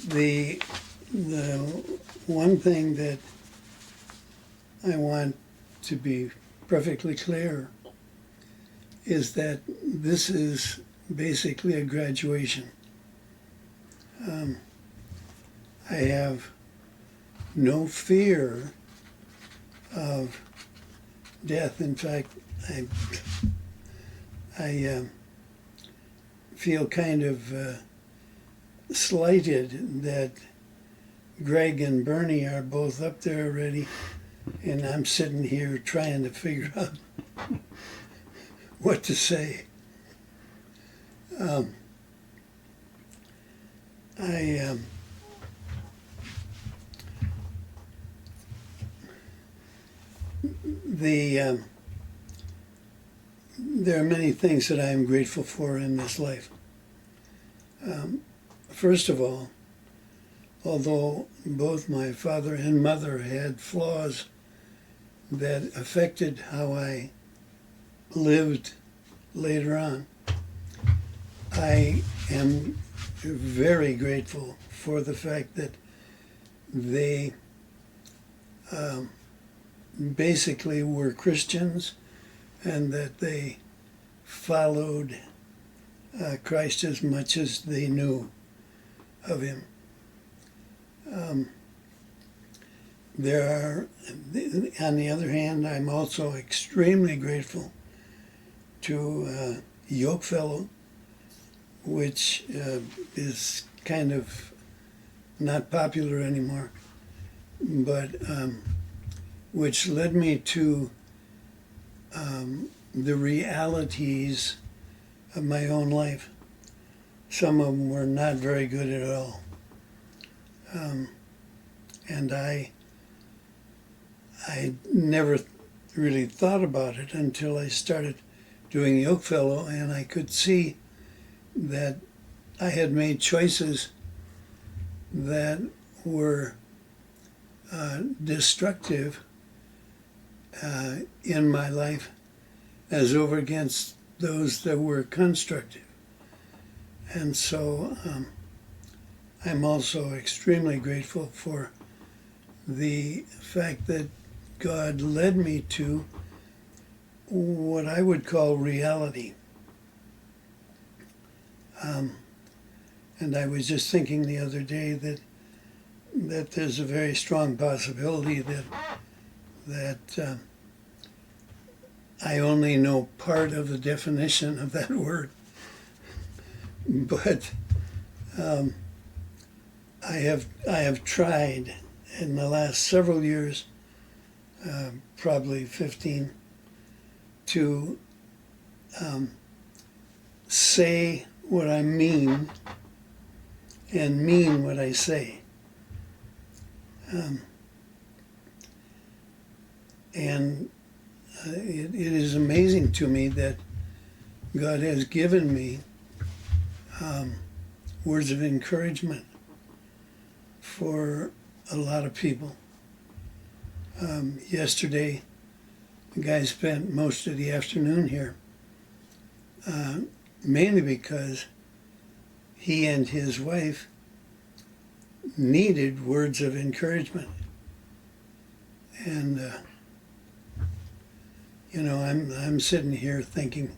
The one thing that I want to be perfectly clear is that this is basically a graduation. I have no fear of death. In fact, I feel kind of slighted that Greg and Bernie are both up there already, and I'm sitting here trying to figure out what to say. There are many things that I am grateful for in this life. First of all, although both my father and mother had flaws that affected how I lived later on, I am very grateful for the fact that they basically were Christians and that they followed Christ as much as they knew of him. On the other hand, I'm also extremely grateful to Yokefellow, which is kind of not popular anymore, but which led me to the realities of my own life. Some of them were not very good at all. And I never really thought about it until I started doing Yokefellow, and I could see that I had made choices that were destructive in my life as over against those that were constructive. And so I'm also extremely grateful for the fact that God led me to what I would call reality. And I was just thinking the other day that there's a very strong possibility that I only know part of the definition of that word. But I have tried in the last several years, probably 15, to say what I mean and mean what I say. And it is amazing to me that God has given me words of encouragement for a lot of people. Yesterday, the guy spent most of the afternoon here, mainly because he and his wife needed words of encouragement. And I'm sitting here thinking,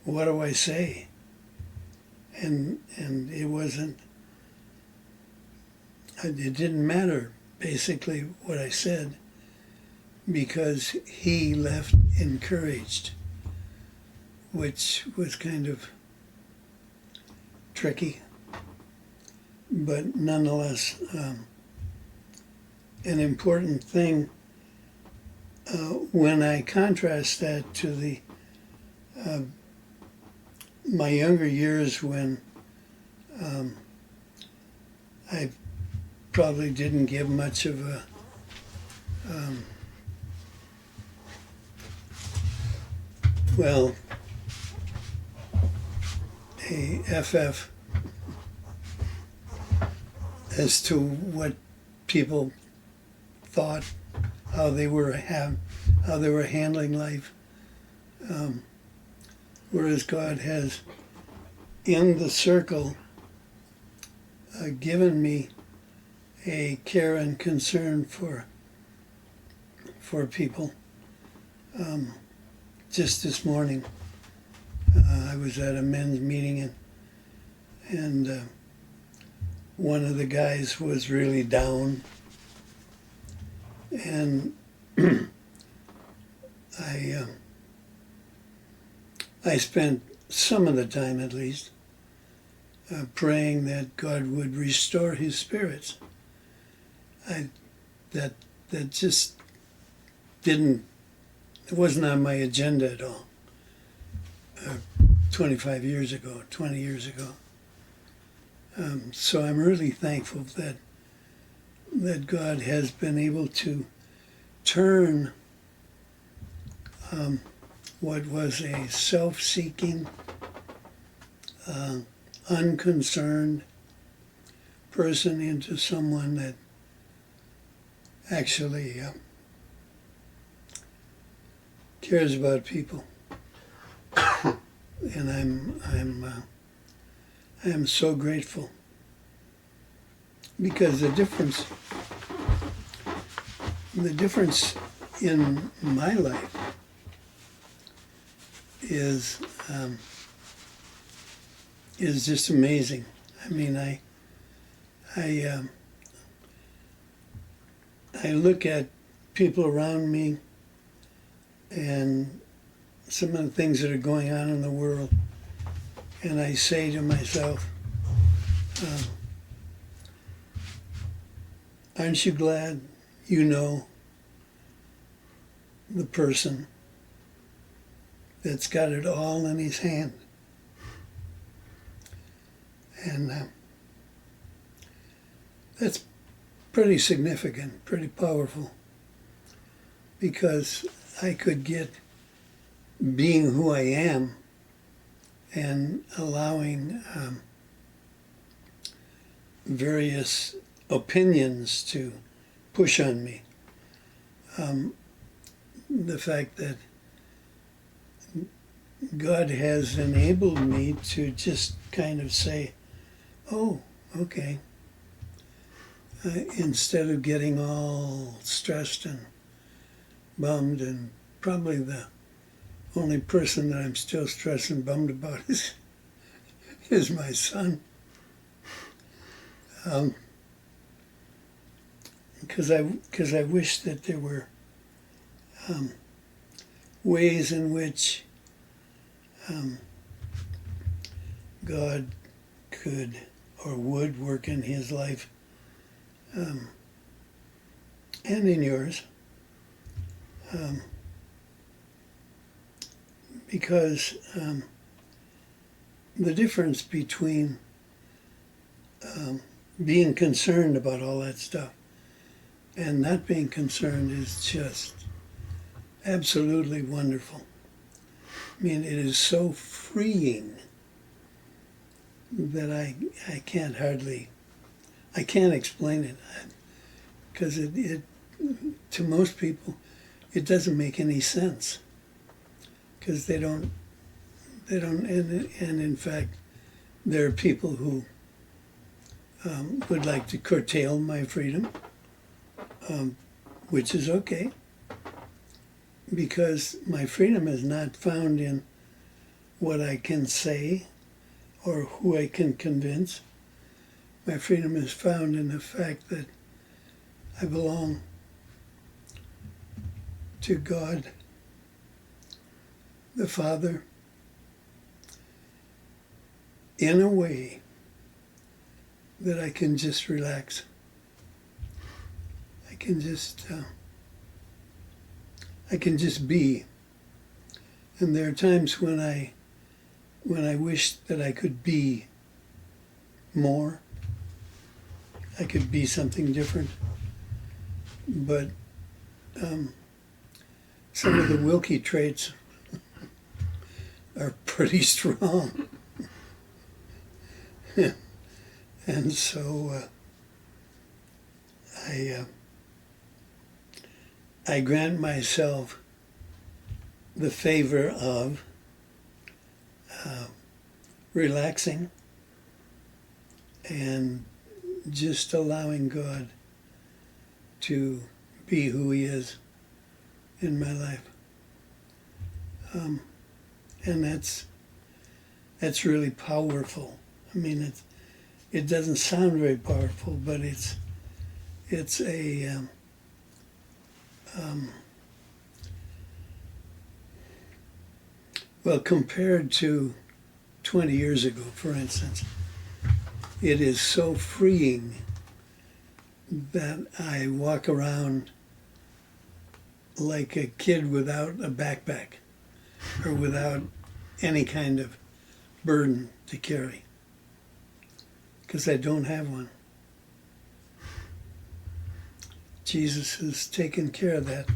what do I say? And it didn't matter basically what I said, because he left encouraged, which was kind of tricky, but nonetheless an important thing. When I contrast that to my younger years, when I probably didn't give much of a FF as to what people thought, how they were handling life, whereas God has in the circle given me a care and concern for people. Just this morning, I was at a men's meeting, and one of the guys was really down, and I spent some of the time, at least, praying that God would restore his spirits. That just didn't. It wasn't on my agenda at all. 25 years ago, 20 years ago. So I'm really thankful that God has been able to turn what was a self-seeking, unconcerned person into someone that actually cares about people. And I am so grateful, because the difference in my life is just amazing. I mean, I look at people around me and some of the things that are going on in the world, and I say to myself, aren't you glad you know the person that's got it all in his hand? And that's pretty significant, pretty powerful, because I could get being who I am and allowing various opinions to push on me. The fact that God has enabled me to just kind of say, oh, okay, instead of getting all stressed and bummed. And probably the only person that I'm still stressed and bummed about is my son. Because I wish that there were ways in which God could or would work in his life and in yours. Because the difference between being concerned about all that stuff and not being concerned is just absolutely wonderful. I mean, it is so freeing that I can't explain it, because it to most people it doesn't make any sense, because they don't and in fact there are people who would like to curtail my freedom, which is okay, because my freedom is not found in what I can say or who I can convince. My freedom is found in the fact that I belong to God, the Father, in a way that I can just relax. I can just be. And there are times when I wish that I could be more. I could be something different. But some of the Wilke traits are pretty strong. And so I grant myself the favor of relaxing and just allowing God to be who He is in my life. And that's really powerful. I mean, it doesn't sound very powerful, but it's a well, compared to 20 years ago, for instance, it is so freeing that I walk around like a kid without a backpack or without any kind of burden to carry, because I don't have one. Jesus has taken care of that.